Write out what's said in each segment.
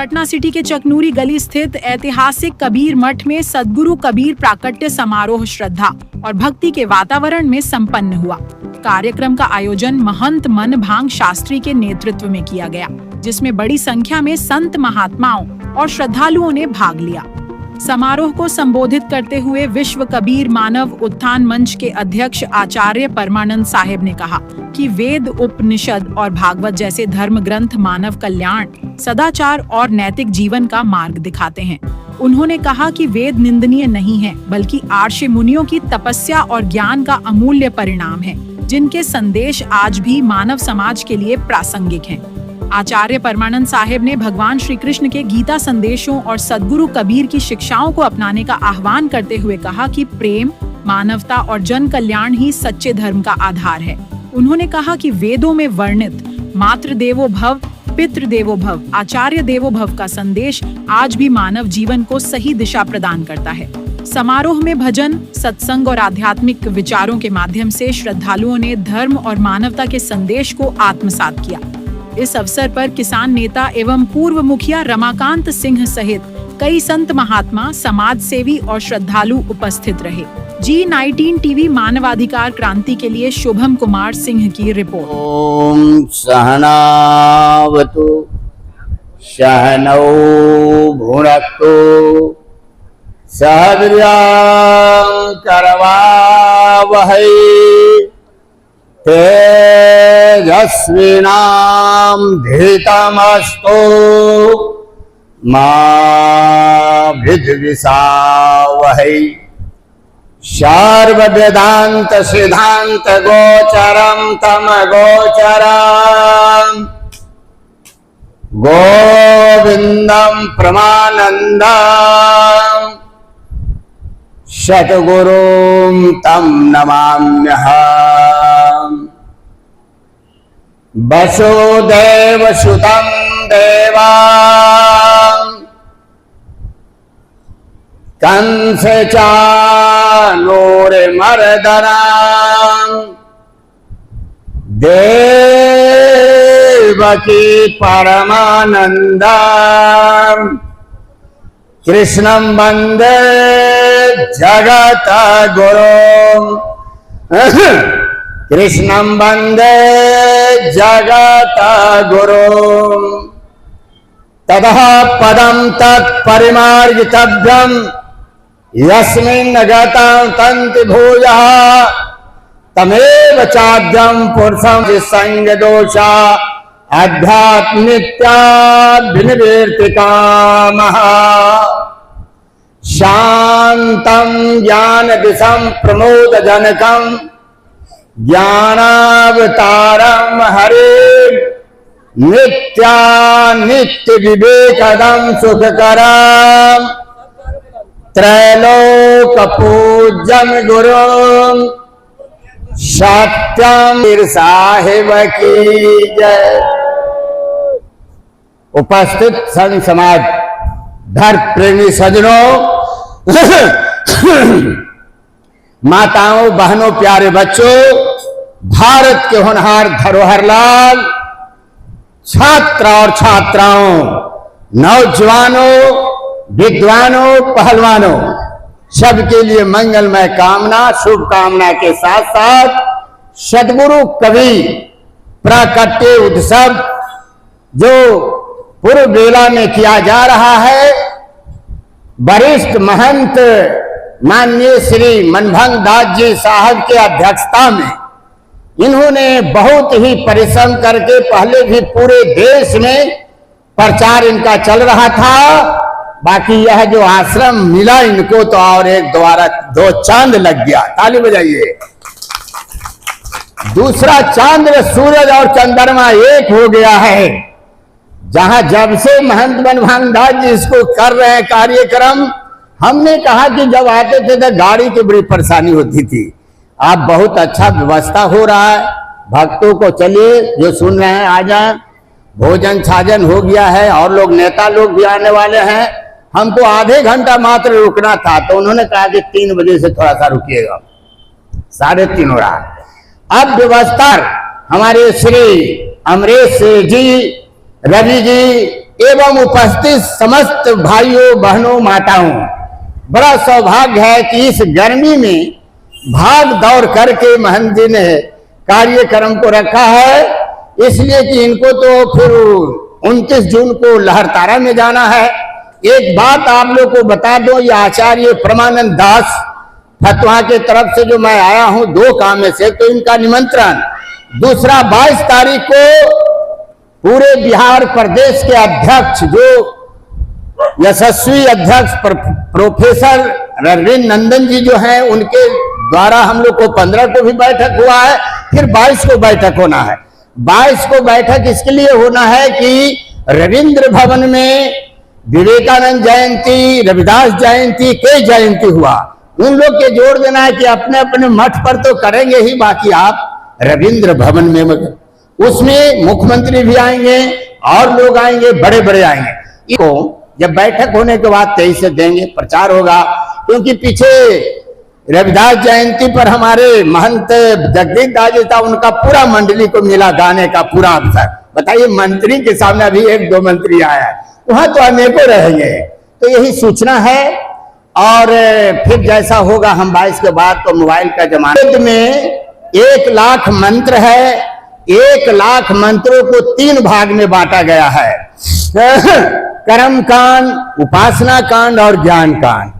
Patna city के चकनूरी गली स्थित ऐतिहासिक कबीर मठ में सद्गुरु कबीर प्राकट्य समारोह श्रद्धा और भक्ति के वातावरण में संपन्न हुआ। कार्यक्रम का आयोजन महंत मन भांग शास्त्री के नेतृत्व में किया गया, जिसमें बड़ी संख्या में संत महात्माओं और श्रद्धालुओं ने भाग लिया। समारोह को संबोधित करते हुए विश्व कबीर मानव उत्थान मंच के अध्यक्ष आचार्य परमानंद साहिब ने कहा कि वेद, उपनिषद और भागवत जैसे धर्म ग्रंथ मानव कल्याण, सदाचार और नैतिक जीवन का मार्ग दिखाते हैं। उन्होंने कहा कि वेद निंदनीय नहीं है, बल्कि आर्षि मुनियों की तपस्या और ज्ञान का अमूल्य परिणाम है, जिनके संदेश आज भी मानव समाज के लिए प्रासंगिक हैं। आचार्य परमानंद साहिब ने भगवान श्री कृष्ण के गीता संदेशों और सद्गुरु कबीर की शिक्षाओं को अपनाने का आह्वान करते हुए कहा कि प्रेम, मानवता और जन कल्याण ही सच्चे धर्म का आधार है। उन्होंने कहा कि वेदों में वर्णित मातृ देवो भव, पितृ देवो भव, आचार्य देवो भव का संदेश आज भी मानव जीवन को सही दिशा प्रदान करता है। समारोह में भजन, सत्संग और आध्यात्मिक विचारों के माध्यम से श्रद्धालुओं ने धर्म और मानवता के संदेश को आत्मसात किया। इस अवसर पर किसान नेता एवं पूर्व मुखिया रमाकांत सिंह सहित कई संत महात्मा, समाज सेवी और श्रद्धालु उपस्थित रहे। G19 टीवी मानवाधिकार क्रांति के लिए शुभम कुमार सिंह की रिपोर्ट। ओम सहनावतु सहनौ भुनक्तु सह वीर्यं करवावहै तेजस्विनां धीतमस्तु मा विद्विषावहै। सर्ववेदांत सिद्धांत गोचरं तम गोचरं गोविंदं प्रमानंदं सद्गुरुं तं नमाम्यहम्। वसुदेवसुतं देवं कंसचाणूरमर्दनं देवकी परमानन्दं कृष्णं वन्दे जगद्गुरुं कृष्णं वन्दे जगद्गुरुं। ततः पदं तत्परिमार्गितव्यं यस्मिन् गतं तन्ति भूयः तमेव चाद्यं पुरुषं संगदोषा आध्यात्मित्याभिनिवर्तिकामः। शान्तं ज्ञानदिशं प्रमोदजनकं ज्ञानावतारं हरे नित्यानित्य विवेकदं सुखकरं त्रैलोक पूज्यं गुरुं सत्यम साहिब की जय। उपस्थित संत समाज, धर्म प्रेमी सज्जनों, माताओं, बहनों, प्यारे बच्चों, भारत के होनहार धरोहरलाल, छात्र और छात्राओं, नौजवानों, विद्वानों, पहलवानों, सबके लिए मंगलमय कामना, शुभकामना के साथ साथ सद्गुरु कबीर प्राकट्य उत्सव जो पूर्व बेला में किया जा रहा है, वरिष्ठ महंत माननीय श्री मनभंग दास जी साहब के अध्यक्षता में इन्होंने बहुत ही परिश्रम करके पहले भी पूरे देश में प्रचार इनका चल रहा था। बाकी यह जो आश्रम मिला इनको तो और एक द्वारा दो चांद लग गया, ताली बजाइए। दूसरा चांद, सूरज और चंद्रमा एक हो गया है। जहां जब से महंत मनभांग दास जी इसको कर रहे हैं कार्यक्रम, हमने कहा कि जब आते थे तो गाड़ी की बड़ी परेशानी होती थी, अब बहुत अच्छा व्यवस्था हो रहा है। भक्तों को चलिए जो सुन रहे हैं आ जाए, भोजन छाजन हो गया है और लोग नेता लोग भी आने वाले हैं। हमको आधे घंटा मात्र रुकना था तो उन्होंने कहा कि 3 बजे से थोड़ा सा रुकिएगा, 3:30 हो रहा है। अब व्यवस्था हमारे श्री अमरेश जी, रवि जी, एवं उपस्थित समस्त भाइयों बहनों माताओं, बड़ा सौभाग्य है कि इस गर्मी में भाग दौड़ करके महंत जी ने कार्यक्रम को रखा है, इसलिए कि इनको तो फिर 29 जून को लहरतारा में जाना है। एक बात आप लोग को बता दो, ये आचार्य परमानंद दास फतवा के तरफ से जो मैं आया हूं 2 काम में से, तो इनका निमंत्रण दूसरा 22 तारीख को पूरे बिहार प्रदेश के अध्यक्ष जो यशस्वी अध्यक्ष प्रोफेसर रविंद्र नंदन जी जो हैं, उनके द्वारा हम लोग को 15 को भी बैठक हुआ है, फिर 22 को बैठक होना है। 22 को बैठक इसके लिए होना है कि रविंद्र भवन में विवेकानंद जयंती, रविदास जयंती, कई जयंती हुआ, उन लोग के जोड़ देना है कि अपने अपने मठ पर तो करेंगे ही, बाकी आप रविंद्र भवन में, उसमें मुख्यमंत्री भी आएंगे और लोग आएंगे, बड़े बड़े आएंगे। इसको जब बैठक होने के बाद 23 से देंगे, प्रचार होगा, क्योंकि पीछे रविदास जयंती पर हमारे महंत जगदीश दास जी था, उनका पूरा मंडली को मिला गाने का पूरा अवसर। बताइए, मंत्री के सामने अभी 1-2 मंत्री आया है, वहां तो अनेकों रहेंगे। तो यही सूचना है, और फिर जैसा होगा हम 22 के बाद तो मोबाइल का जमाना में 1 लाख मंत्र है, 1 लाख मंत्रों को 3 भाग में बांटा गया है, कर्म कांड, उपासना कांड और ज्ञान कांड।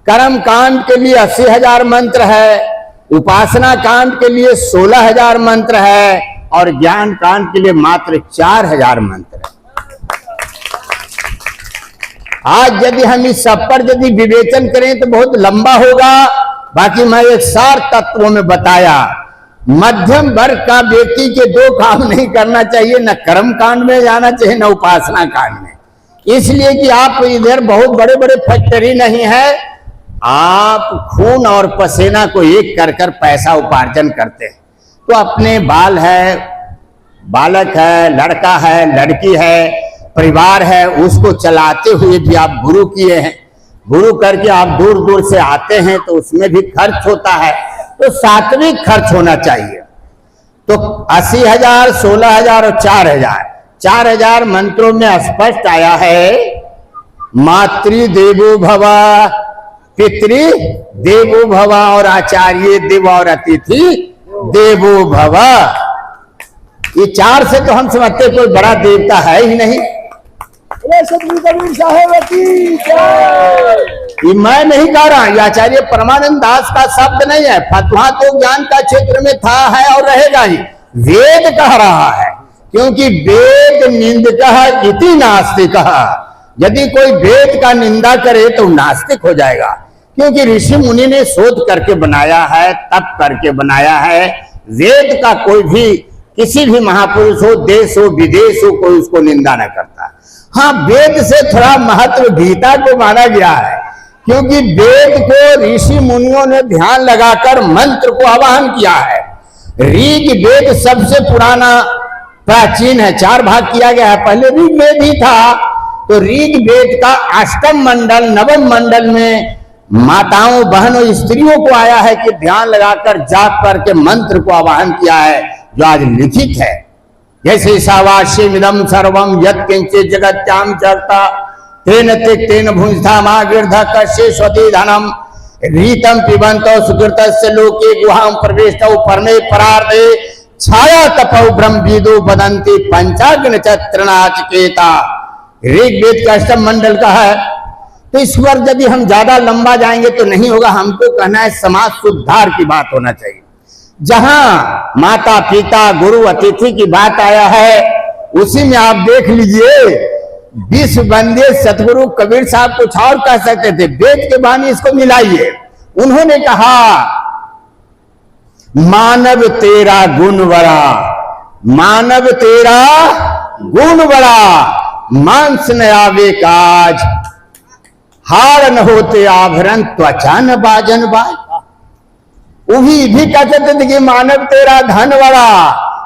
कर्म कांड के लिए 80,000 मंत्र है, उपासना कांड के लिए 16,000 मंत्र है, और ज्ञान कांड के लिए मात्र 4,000 मंत्र है। आज यदि हम इस सब पर यदि विवेचन करें तो बहुत लंबा होगा, बाकी मैं एक सार तत्वों में बताया। मध्यम वर्ग का व्यक्ति के 2 काम नहीं करना चाहिए, न कर्म कांड में जाना चाहिए, न उपासना कांड में, इसलिए कि आप इधर बहुत बड़े बड़े फैक्ट्री नहीं है, आप खून और पसीना को एक कर कर पैसा उपार्जन करते हैं। तो अपने बाल है, बालक है, लड़का है, लड़की है, परिवार है, उसको चलाते हुए भी आप गुरु किए हैं, गुरु करके आप दूर दूर से आते हैं, तो उसमें भी खर्च होता है, तो सात्विक खर्च होना चाहिए। तो 80,000, 16,000 और 4,000, 4,000 मंत्रों में स्पष्ट आया है, मातृ देवो भव, पितृ देवो भव, और आचार्य देव और अतिथि देवो भव। ये 4 से तो हम समझते कोई बड़ा देवता है ही नहीं। ये मैं नहीं कह रहा, ये आचार्य परमानंद दास का शब्द नहीं है, फतवा तो ज्ञान का क्षेत्र में था, है और रहेगा ही। वेद कह रहा है, क्योंकि वेद निंदकः इति नास्तिकः, यदि कोई वेद का निंदा करे तो नास्तिक हो जाएगा, क्योंकि ऋषि मुनि ने शोध करके बनाया है, तप करके बनाया है। वेद का कोई भी, किसी भी महापुरुष हो, देश हो, विदेश हो, कोई उसको निंदा न करता। हाँ, वेद से थोड़ा महत्व गीता को माना गया है, क्योंकि वेद को ऋषि मुनियों ने ध्यान लगाकर मंत्र को आवाहन किया है। ऋग वेद सबसे पुराना प्राचीन है, 4 भाग किया गया है, पहले ऋग वेद ही था। तो ऋग वेद का 8वें मंडल, 9वें मंडल में माताओं, बहनों, स्त्रियों को आया है कि ध्यान लगाकर जाप करके मंत्र को आवाहन किया है, जो आज लिखित है। जैसे सावास्यमिदं सर्वं यत् किंचित् जगत्यां चरता तेन त्यक्तेन भुंजता मागिर्ध कस्य स्वति धनम रीतम पिबंतो सुकृतस्य लोके गुहां प्रविष्टौ परमे परार्धे छाया तपौ ब्रह्मविदो वदन्ति पंचाग्न चत्रनाचकेता। ऋग्वेद का 8वां मंडल का है। तो इस पर यदि हम ज्यादा लंबा जाएंगे तो नहीं होगा, हमको कहना है समाज सुधार की बात होना चाहिए। जहां माता पिता गुरु अतिथि की बात आया है, उसी में आप देख लीजिए, विश्व वंदे सतगुरु कबीर साहब कुछ और कह सकते थे, वेद के बानी इसको मिलाइए। उन्होंने कहा, मानव तेरा गुण बड़ा, मानव तेरा गुण बड़ा, मांस न आवे काज, हार न होते आभरण, त्वचा न बाजन बाज। वही भी कहते थे कि मानव तेरा धन बड़ा,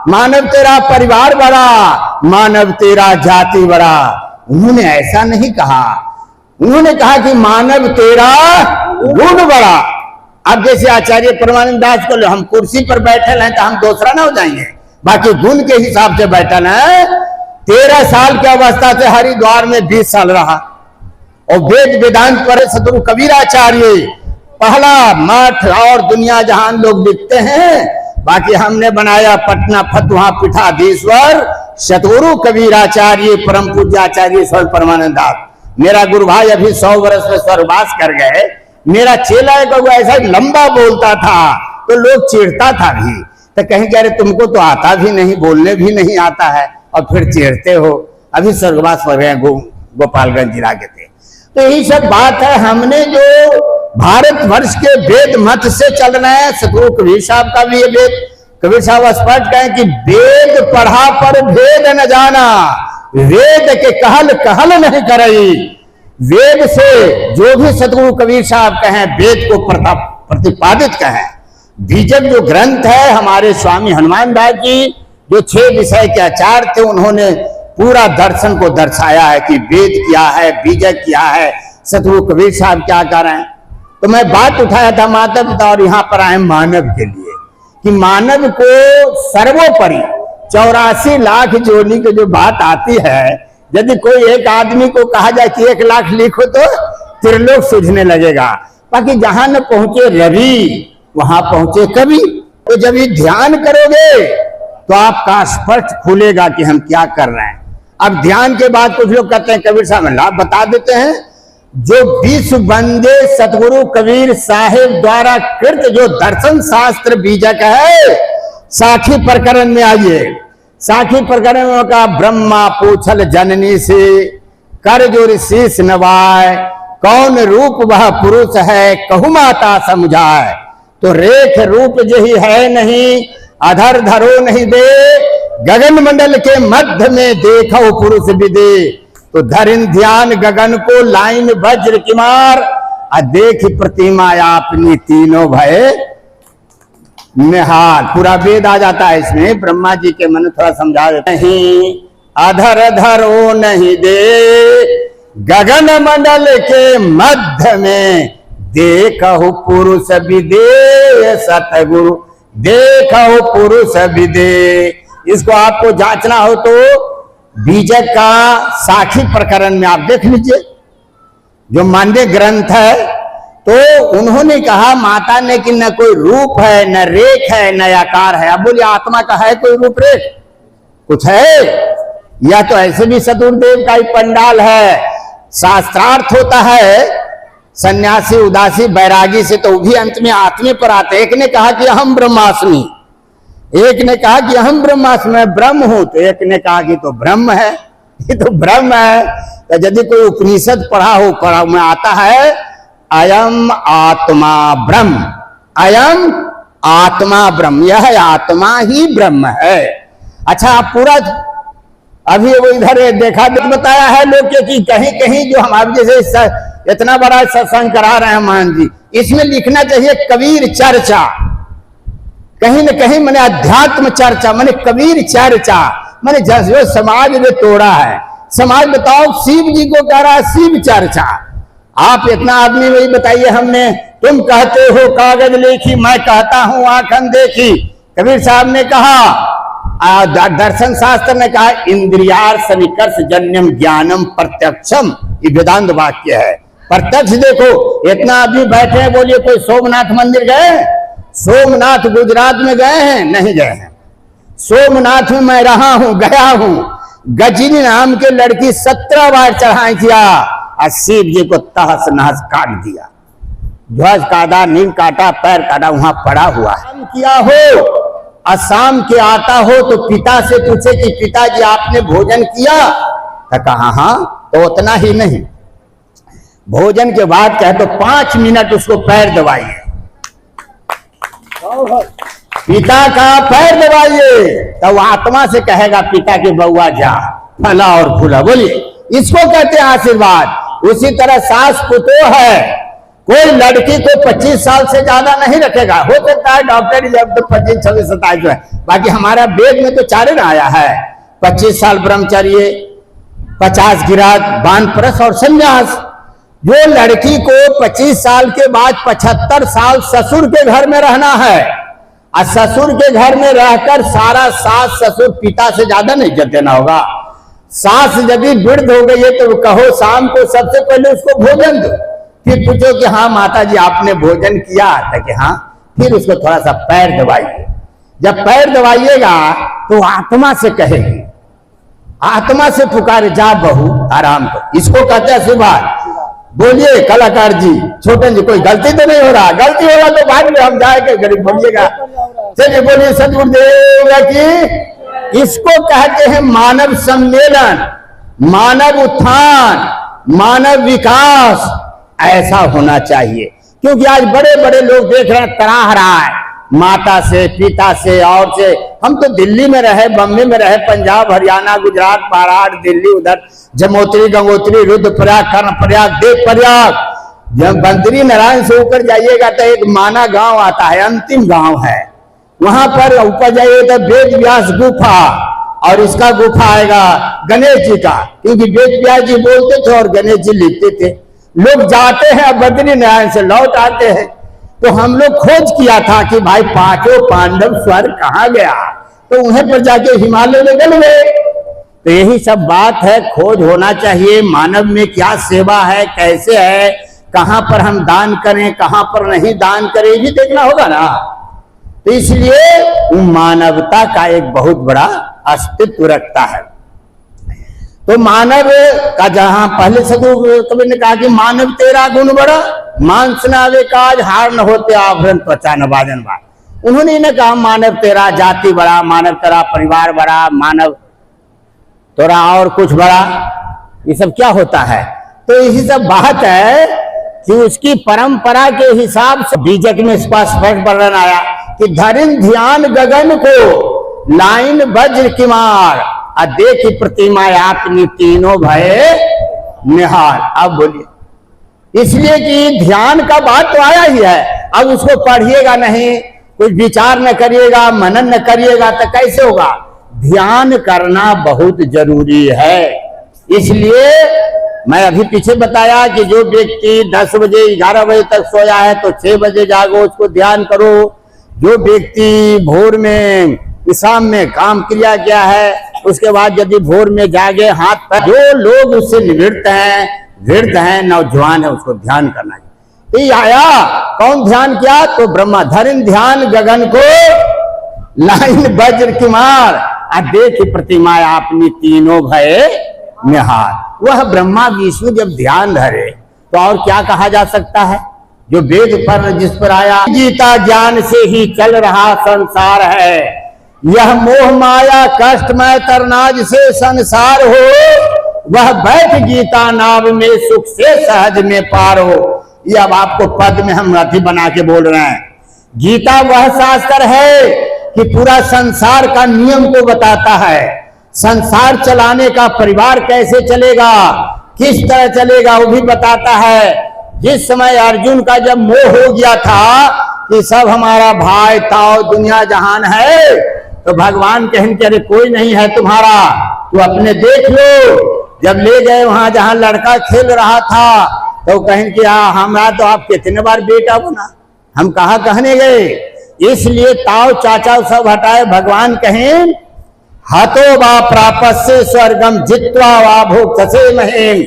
मानव तेरा परिवार बड़ा, मानव तेरा जाति बड़ा। उन्होंने ऐसा नहीं कहा, उन्होंने कहा कि मानव तेरा गुण बड़ा। अब जैसे आचार्य परमानंद दास को हम कुर्सी पर बैठे हैं तो हम दूसरा ना हो जाएंगे, बाकी गुण के हिसाब से बैठल है। 13 साल की अवस्था से हरिद्वार में 20 साल रहा और वेद वेदांत पर सदगुरु कबीराचार्य पहला मठ और दुनिया जहान लोग दिखते हैं। बाकी हमने बनाया पटना फतुहा पीठाधीश्वर सतगुरु कबीराचार्य परम पूज्याचार्य स्वामी परमानंद दास। मेरा गुरु भाई अभी 100 वर्ष में स्वर्गवास कर गए। मेरा चेला एक ऐसा लंबा बोलता था तो लोग चिढ़ता था भी, तो कहीं कह रहे तुमको तो आता भी नहीं, बोलने भी नहीं आता है और फिर चिढ़ते हो। अभी स्वर्गवास कर गए, गोपालगंज जिला के थे। तो यही सब बात है। हमने जो भारतवर्ष के वेद मत से चल रहे हैं, सतगुरु कबीर साहब का भी ये वेद, कबीर साहब स्पष्ट कहें कि वेद पढ़ा पर भेद न जाना, वेद के कहल कहल नहीं करई। वेद से जो भी सतगुरु कबीर साहब कहें, वेद को प्रतिपादित कहें। बीजक जो ग्रंथ है हमारे स्वामी हनुमान दास जी, जो 6 विषय के आचार्य थे, उन्होंने पूरा दर्शन को दर्शाया है कि वेद क्या है, बीजक क्या है, सतगुरु कबीर साहब क्या कर रहे हैं। तो मैं बात उठाया था माता पिता और यहाँ पर आए मानव के लिए कि मानव को सर्वोपरि 84 लाख जोड़ने की जो बात आती है, यदि कोई एक आदमी को कहा जाए कि 1 लाख लिखो तो त्रिलोक सूझने लगेगा। बाकी जहां न पहुंचे रवि वहां पहुंचे कवि। तो जब ये ध्यान करोगे तो आपका स्पष्ट खुलेगा कि हम क्या कर रहे हैं। अब ध्यान के बाद कुछ लोग कहते हैं कबीर साहब लाभ बता देते हैं। जो 20 बंदे सतगुरु कबीर साहिब द्वारा कृत जो दर्शन शास्त्र बीजक है, साखी प्रकरण में आइए। साखी प्रकरण में कहा ब्रह्मा पूछल जननी से कर जो शीश नवाय, कौन रूप वह पुरुष है कहु माता समझाए। तो रेख रूप जही है नहीं, अधर धरो नहीं दे, गगन मंडल के मध्य में देखो पुरुष विदे। तो धरिन ध्यान गगन को लाइन वज्र की मार, देख प्रतिमा अपनी तीनों भय निहाल। पूरा वेद आ जाता है इसमें। ब्रह्मा जी के मन थोड़ा समझा देते हैं। नहीं अधर धरो नहीं दे, गगन मंडल के मध्य में देखो पुरुष विदे, सतगुरु देखो पुरुष विदे। इसको आपको जांचना हो तो बीजक का साखी प्रकरण में आप देख लीजिए, जो मान्य ग्रंथ है। तो उन्होंने कहा माता ने कि न कोई रूप है, न रेख है, न आकार है। अब बोलिए आत्मा का है कोई रूप रेख कुछ है? या तो ऐसे भी सतगुरुदेव का ही पंडाल है। शास्त्रार्थ होता है सन्यासी उदासी बैरागी से, तो भी अंत में आत्मे पर आते। एक ने कहा कि अहम ब्रह्मास्मि, एक ने कहा कि अहम ब्रह्मास्मि, मैं ब्रह्म हूं, तो एक ने कहा कि तो ब्रह्म है, ये तो ब्रह्म है। तो यदि कोई उपनिषद पढ़ा में आता है अयम आत्मा ब्रह्म, अयम आत्मा ब्रह्म, यह आत्मा ही ब्रह्म है। अच्छा आप पूरा अभी वो इधर देखा बताया है लोग कि कहीं कहीं जो हमारे जैसे इतना बड़ा सत्संग करा रहे हैं मान जी, इसमें लिखना चाहिए कबीर चर्चा। कहीं न कहीं मैंने अध्यात्म चर्चा, मैंने कबीर चर्चा, मैंने जो समाज में तोड़ा है। समाज बताओ शिव जी को कह रहा है शिव चर्चा। आप इतना आदमी वही बताइए। हमने तुम कहते हो कागज लेखी, मैं कहता हूं आंखन देखी। कबीर साहब ने कहा, दर्शन शास्त्र ने कहा इंद्रियार सनिकर्ष जन्यम ज्ञानम प्रत्यक्षम, ये वेदांत वाक्य है। प्रत्यक्ष देखो इतना आदमी बैठे हैं, बोलिए कोई सोमनाथ मंदिर गए? सोमनाथ गुजरात में गए हैं? नहीं गए हैं। सोमनाथ में मैं रहा हूं, गया हूं। गजनी नाम के लड़की 17 बार चढ़ाई किया और शिव जी को तहस नहस काट दिया। ध्वज काटा, नीम काटा, पैर काटा, वहां पड़ा हुआ है। किया हो असम के आता हो तो पिता से पूछे कि पिताजी आपने भोजन किया? तो कहा हाँ। तो उतना ही नहीं, भोजन के बाद कहे तो 5 मिनट उसको पैर दबाइए, पिता का पैर दबाइए, तो वह आत्मा से कहेगा पिता के बउआ जा फला और फूला। बोलिए इसको कहते हैं आशीर्वाद। उसी तरह सास पुतोह है, कोई लड़की को 25 साल से ज्यादा नहीं रखेगा। हो सकता है डॉक्टर जब तो 25, 26, 27 जो है, बाकी हमारा वेद में तो 4 ना आया है। 25 साल ब्रह्मचर्य, 50 गिरात, वानप्रस्थ और संन्यास। जो लड़की को 25 साल के बाद 75 साल ससुर के घर में रहना है और ससुर के घर में रहकर सारा सास ससुर पिता से ज्यादा नहीं इज्जत देना होगा। सास यदि वृद्ध हो गई है तो कहो शाम को सबसे पहले उसको भोजन दो, फिर पूछो कि हाँ माता जी आपने भोजन किया था कि हाँ, फिर उसको थोड़ा सा पैर दबाइए। जब पैर दबाइएगा तो आत्मा से कहेगी, आत्मा से पुकारे जा बहू आराम कर। इसको कहते हैं सुभाष। बोलिए कलाकार जी, छोटन जी, कोई गलती तो नहीं हो रहा? गलती होगा तो बाद में हम जाएंगे गरीब, बोलिएगा। चलिए बोलिए सदगुरुदेव की। इसको कहते हैं मानव सम्मेलन, मानव उत्थान, मानव विकास। ऐसा होना चाहिए, क्योंकि आज बड़े बड़े लोग देख रहे हैं तराह रहा है माता से, पिता से और से। हम तो दिल्ली में रहे, बम्बे में रहे, पंजाब, हरियाणा, गुजरात, महाराष्ट्र, दिल्ली, उधर जमोत्री, गंगोत्री, रुद्रप्रयाग, कर्णप्रयाग, देवप्रयाग। जब बद्री नारायण से ऊपर जाइएगा तो एक माना गांव आता है, अंतिम गांव है। वहां पर ऊपर जाइए तो वेद व्यास गुफा, और इसका गुफा आएगा गणेश जी का, क्योंकि वेद व्यास जी बोलते थे और गणेश जी लिखते थे। लोग जाते हैं बद्री नारायण से लौट आते हैं। तो हम लोग खोज किया था कि भाई पांचों पांडव स्वर्ग कहाँ गया, तो उन्हें पर जाके हिमालय में गल गए। तो यही सब बात है, खोज होना चाहिए मानव में क्या सेवा है, कैसे है, कहां पर हम दान करें, कहां पर नहीं दान करें, ये भी देखना होगा ना। तो इसलिए मानवता का एक बहुत बड़ा अस्तित्व रखता है। तो मानव का जहां पहले सदगुरु कबीर ने कहा कि मानव तेरा गुण बड़ा, मांस न आवे काज, हार न होते आभरण, त्वचा न बाजन बाज। उन्होंने न कहा मानव तेरा जाति बड़ा, मानव तेरा परिवार बड़ा, मानव तेरा और कुछ बड़ा। ये सब क्या होता है? तो यही सब बात है कि उसकी परंपरा के हिसाब से बीजक में स्पष्ट वर्णन आया कि धरिन ध्यान गगन को, लाइन वज्र किमार, देखी प्रतिमा आपनी तीनों भय निहार। अब बोलिए, इसलिए कि ध्यान का बात तो आया ही है। अब उसको पढ़िएगा नहीं, कुछ विचार न करिएगा, मनन न करिएगा तो कैसे होगा? ध्यान करना बहुत जरूरी है। इसलिए मैं अभी पीछे बताया कि जो व्यक्ति 10 बजे 11 बजे तक सोया है तो 6 बजे जागो, उसको ध्यान करो। जो व्यक्ति भोर में, शाम में काम क्रिया किया है, उसके बाद यदि भोर में जागे, हाथ पर जो लोग उससे निवृत्त हैं, वृद्ध हैं, नौजवान है, उसको ध्यान करना चाहिए। आया कौन ध्यान किया? तो ब्रह्मा धरिन ध्यान गगन को, लाइन वज्र किमार, देखी प्रतिमा आपनी तीनों भय निहार। वह ब्रह्मा विष्णु जब ध्यान धरे तो और क्या कहा जा सकता है? जो वेद पर जिस पर आया, गीता ज्ञान से ही चल रहा संसार है, यह मोह माया कष्टमय तरनाज से संसार हो, वह बैठ गीता नाव में सुख से सहज में पार हो। ये अब आपको पद में हम अति बना के बोल रहे हैं। गीता वह शास्त्र है कि पूरा संसार का नियम को बताता है, संसार चलाने का परिवार कैसे चलेगा, किस तरह चलेगा, वो भी बताता है। जिस समय अर्जुन का जब मोह हो गया था कि सब हमारा भाई ताऊ दुनिया जहान है, तो भगवान कहें कि अरे कोई नहीं है तुम्हारा, तो अपने देख लो। जब ले गए वहां जहां लड़का खेल रहा था, तो कहें कि हमारा तो आप कितने बार बेटा बना, हम कहा कहने गए। इसलिए ताऊ चाचा सब हटाए, भगवान कहें हतो वा प्रापस्य स्वर्गम जित्वा वा भोक्तसे महेम,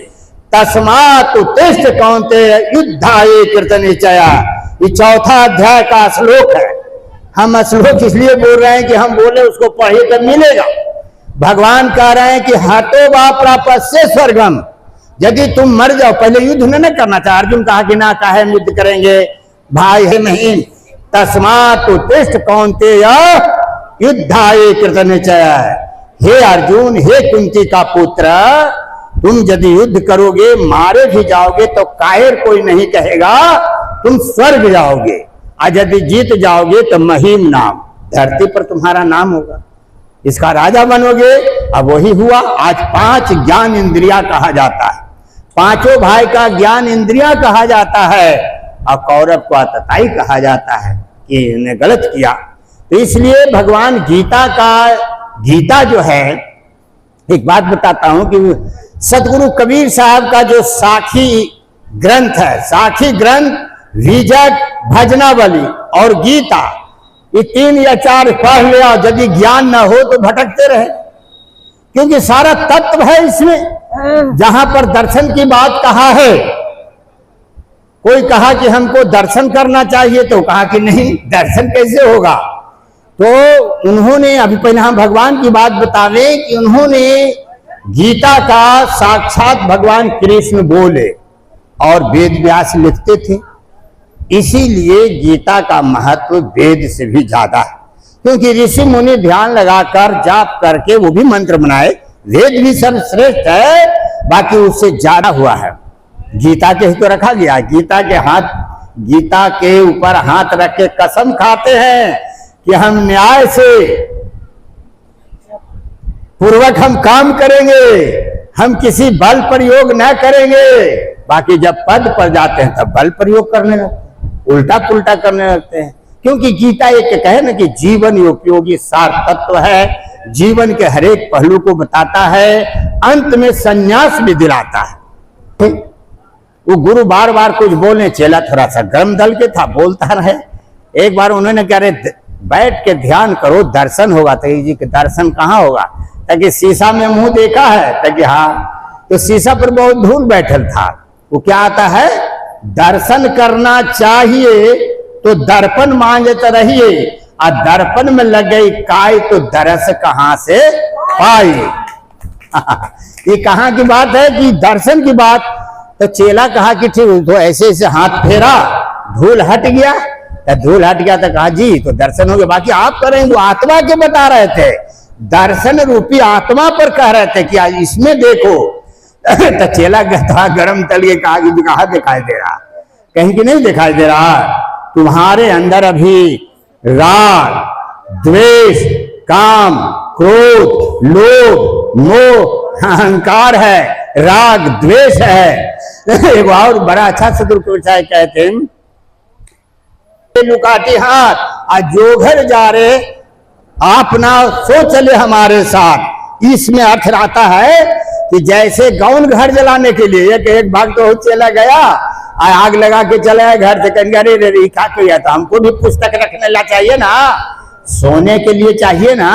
तस्मात् उत्तिष्ठ कौन्तेय युद्धाय कृत निश्चया। ये चौथा अध्याय का श्लोक है। हम श्लोक इसलिए बोल रहे हैं कि हम बोले उसको पढ़िए तो मिलेगा। भगवान कह रहे हैं कि हतो वा प्रापस्य स्वर्गम, यदि तुम मर जाओ, पहले युद्ध न करना चाहे। अर्जुन कहा कि ना काहे युद्ध करेंगे, भाई है नहीं। तस्मात् उत्तिष्ठ कौन्तेय युद्धाय कृत निश्चया। हे अर्जुन, हे कुंती का पुत्र, तुम यदि युद्ध करोगे, मारे भी जाओगे तो कायर कोई नहीं कहेगा, तुम स्वर्ग जाओगे। आज यदि जीत जाओगे तो महीम नाम, धरती पर तुम्हारा नाम होगा, इसका राजा बनोगे। अब वही हुआ। आज 5 ज्ञान इंद्रिया कहा जाता है, पांचों भाई का ज्ञान इंद्रिया कहा जाता है, और कौरव को आतताई कहा जाता है कि इन्हें गलत किया। तो इसलिए भगवान गीता जो है, एक बात बताता हूं कि सदगुरु कबीर साहब का जो साखी ग्रंथ है, साखी ग्रंथ, विजय, भजनावली और गीता, ये 3 या 4 पढ़ लिया, यदि ज्ञान न हो तो भटकते रहे। क्योंकि सारा तत्व है इसमें। जहां पर दर्शन की बात कहा है, कोई कहा कि हमको दर्शन करना चाहिए, तो कहा कि नहीं, दर्शन कैसे होगा। तो उन्होंने, अभी पहले हम भगवान की बात बतावे कि उन्होंने गीता का साक्षात भगवान कृष्ण बोले और वेद व्यास लिखते थे, इसीलिए गीता का महत्व वेद से भी ज्यादा है। क्योंकि ऋषि मुनि ध्यान लगाकर जाप करके वो भी मंत्र बनाए, वेद भी सर्वश्रेष्ठ है, बाकी उससे ज्यादा हुआ है। गीता के ही तो रखा गया, गीता के ऊपर हाथ रख के कसम खाते हैं कि हम न्याय से पूर्वक हम काम करेंगे, हम किसी बल प्रयोग न करेंगे। बाकी जब पद पर जाते हैं तब बल प्रयोग करने लगते हैं, उल्टा पुल्टा करने लगते हैं। क्योंकि गीता एक कहे ना कि जीवन उपयोगी सार तत्व है, जीवन के हर एक पहलू को बताता है, अंत में संन्यास भी दिलाता है। वो गुरु बार बार कुछ बोलने, चेला थोड़ा सा गर्म दल के था, बोलता रहे। एक बार उन्होंने कह रहे बैठ के ध्यान करो, दर्शन होगा। तो जी के दर्शन कहाँ होगा? ताकि शीशा में मुंह देखा है, ताकि हाँ, तो शीशा पर बहुत धूल बैठल था। वो क्या आता है, दर्शन करना चाहिए तो दर्पण मांगते रहिए, और दर्पण में लग गई काय तो दरस कहां से पाई। ये कहां की बात है कि दर्शन की बात। तो चेला कहा कि ठीक, तो ऐसे ऐसे हाथ फेरा, धूल हट गया। तो धूल हट गया तो कहा जी तो दर्शन हो गया, बाकी आप करेंगे। वो आत्मा के बता रहे थे, दर्शन रूपी आत्मा पर कह रहे थे कि आज इसमें देखो। तो चेला था गरम तलिए, कहा कि कहा दिखाई दे रहा, कहीं कि नहीं दिखाई दे रहा। तुम्हारे अंदर अभी राग, द्वेष, काम, क्रोध, लोभ, मोह, अहंकार है, राग द्वेष है। एक और बड़ा अच्छा सदुर कहते हैं, लुकाटी हाथ आज जो घर जा रहे आप ना सो चले हमारे साथ। इसमें अर्थ आता है कि जैसे गौन घर जलाने के लिए एक भाग तो चला गया, आग लगा के चला गया घर से, कहेंगे अरे रे क्या किया था, हमको भी पुस्तक रखने ला चाहिए ना, सोने के लिए चाहिए ना।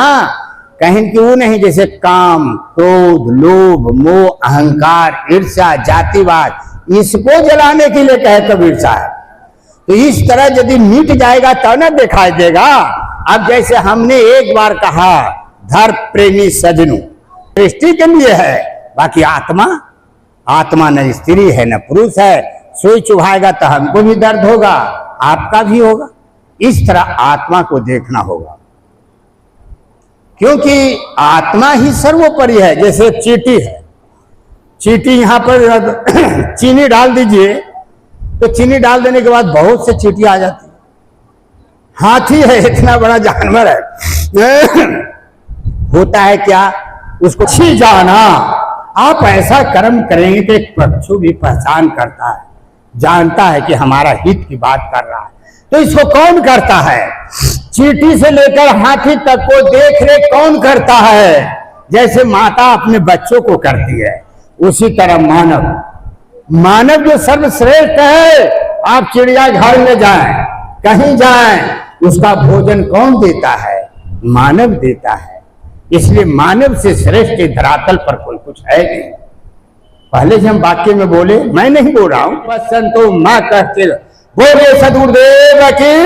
कहीं कि वो नहीं, जैसे काम, क्रोध, लोभ, मोह, अहंकार, ईर्ष्या, जातिवाद, इसको जलाने के लिए कहे कबीर साहब। तो इस तरह यदि मिट जाएगा तब ना दिखाई देगा। अब जैसे हमने एक बार कहा धर्म प्रेमी सजनों, सृष्टि के लिए है, बाकी आत्मा न स्त्री है न पुरुष है। सुई चुभाएगा तो हमको भी दर्द होगा, आपका भी होगा। इस तरह आत्मा को देखना होगा, क्योंकि आत्मा ही सर्वोपरि है। जैसे चींटी है, चींटी यहां पर चीनी डाल दीजिए तो चीनी डाल देने के बाद बहुत से चींटी आ जाती है। हाथी है, इतना बड़ा जानवर है, होता है क्या, उसको छी जाना। आप ऐसा कर्म करेंगे कि एक पक्षु भी पहचान करता है, जानता है कि हमारा हित की बात कर रहा है। तो इसको कौन करता है? चींटी से लेकर हाथी तक को देख रेख कौन करता है? जैसे माता अपने बच्चों को करती है, उसी तरह मानव जो सर्वश्रेष्ठ है। आप चिड़िया घर में जाएं, कहीं जाएं, उसका भोजन कौन देता है? मानव देता है। इसलिए मानव से श्रेष्ठ धरातल पर कोई कुछ है नहीं। पहले से हम वाक्य में बोले, मैं नहीं बोल रहा हूं, बस संतो मां कहते बोले सदगुरुदेव की,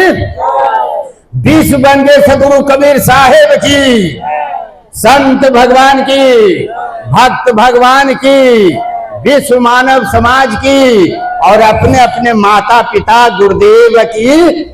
विश्व बन गए सदगुरु कबीर साहेब की, संत भगवान की, भक्त भगवान की, विश्व मानव समाज की, और अपने अपने माता पिता गुरुदेव की